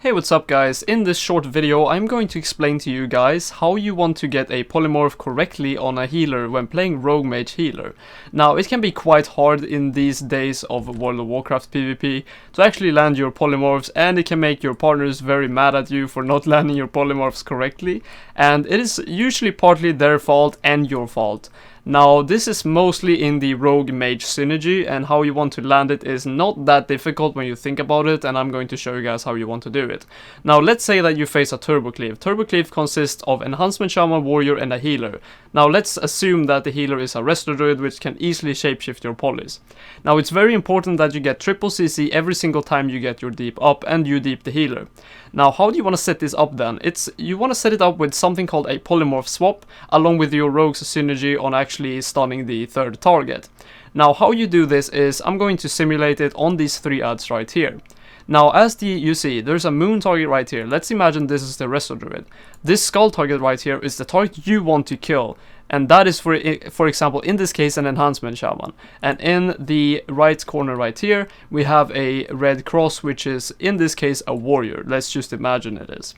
Hey, what's up guys? In this short video I'm going to explain to you guys how you want to get a polymorph correctly on a healer when playing Rogue Mage healer. Now it can be quite hard in these days of World of Warcraft PvP to actually land your polymorphs, and it can make your partners very mad at you for not landing your polymorphs correctly, and it is usually partly their fault and your fault. Now this is mostly in the Rogue Mage synergy, and how you want to land it is not that difficult when you think about it, and I'm going to show you guys how you want to do it. Now let's say that you face a Turbo Cleave. Turbo Cleave consists of Enhancement Shaman, Warrior and a healer. Now let's assume that the healer is a Resto Druid, which can easily shapeshift your polys. Now it's very important that you get triple CC every single time you get your deep up and you deep the healer. Now how do you want to set this up then? You want to set it up with something called a polymorph swap along with your rogue's synergy on actually stunning the third target. Now how you do this is I'm going to simulate it on these three ads right here. Now as you see, there's a moon target right here. Let's imagine this is the Resto Druid. This skull target right here is the target you want to kill, and that is for example in this case an Enhancement Shaman. And in the right corner right here we have a red cross, which is in this case a warrior. Let's just imagine it is.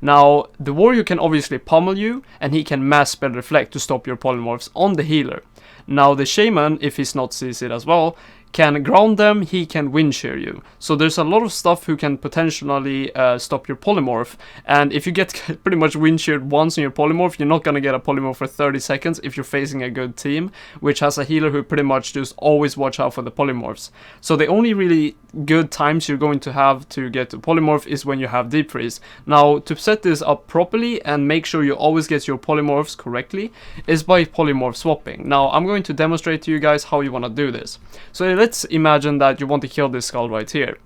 Now the warrior can obviously pummel you, and he can mass spell reflect to stop your polymorphs on the healer. Now the shaman, if he's not CC'd as well, can ground them, he can wind shear you. So there's a lot of stuff who can potentially stop your polymorph, and if you get pretty much wind sheared once on your polymorph, you're not gonna get a polymorph for 30 seconds if you're facing a good team, which has a healer who pretty much just always watch out for the polymorphs. So the only really good times you're going to have to get a polymorph is when you have deep freeze. Now to set this up properly and make sure you always get your polymorphs correctly is by polymorph swapping. Now I'm going to demonstrate to you guys how you want to do this. So let's imagine that you want to kill this skull right here.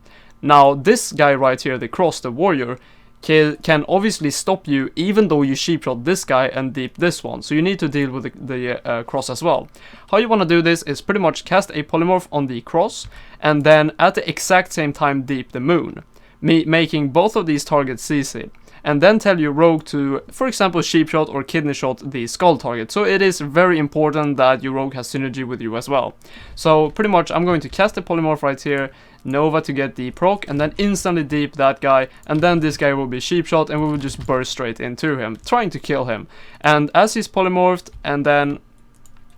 Now this guy right here, the cross, the warrior, can obviously stop you even though you sheepshot this guy and deep this one. So you need to deal with the cross as well. How you want to do this is pretty much cast a polymorph on the cross and then at the exact same time deep the moon, making both of these targets CC. And then tell your rogue to, for example, sheepshot or kidney shot the skull target. So it is very important that your rogue has synergy with you as well. So pretty much I'm going to cast the polymorph right here, Nova to get the proc, and then instantly deep that guy, and then this guy will be sheepshot and we will just burst straight into him, trying to kill him. And as he's polymorphed, and then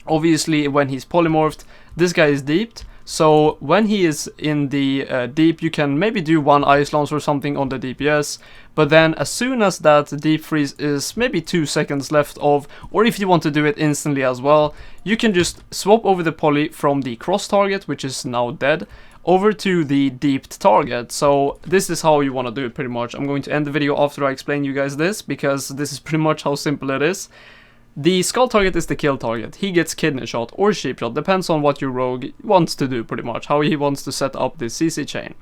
obviously when he's polymorphed, this guy is deeped. So when he is in the deep, you can maybe do one Ice Lance or something on the DPS, but then as soon as that deep freeze is maybe 2 seconds left of, or if you want to do it instantly as well, you can just swap over the poly from the cross target, which is now dead, over to the deeped target. So this is how you want to do it pretty much. I'm going to end the video after I explain you guys this, because this is pretty much how simple it is. The skull target is the kill target. He gets kidney shot or sheep shot, depends on what your rogue wants to do pretty much, how he wants to set up this CC chain.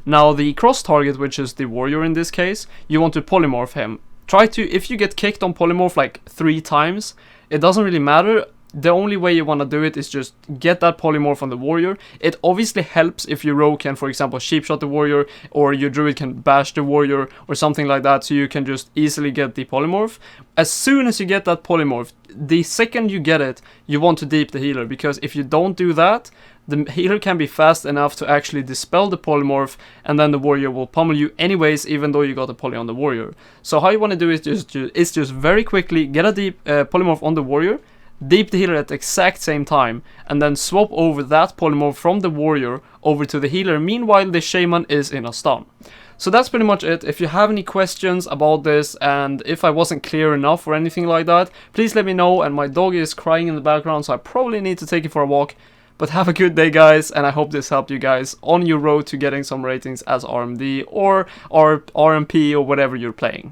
Now the cross target, which is the warrior in this case, you want to polymorph him. Try to, if you get kicked on polymorph like 3 times, it doesn't really matter. The only way you want to do it is just get that polymorph on the warrior. It obviously helps if your rogue can, for example, sheepshot the warrior, or your druid can bash the warrior or something like that, so you can just easily get the polymorph. As soon as you get that polymorph, the second you get it, you want to deep the healer, because if you don't do that, the healer can be fast enough to actually dispel the polymorph, and then the warrior will pummel you anyways, even though you got a poly on the warrior. So how you want to do is just very quickly get a deep polymorph on the warrior, deep the healer at the exact same time, and then swap over that polymorph from the warrior over to the healer, meanwhile the shaman is in a stun. So that's pretty much it. If you have any questions about this, and if I wasn't clear enough or anything like that, please let me know. And my dog is crying in the background, so I probably need to take it for a walk. But have a good day guys, and I hope this helped you guys on your road to getting some ratings as RMD or RMP or whatever you're playing.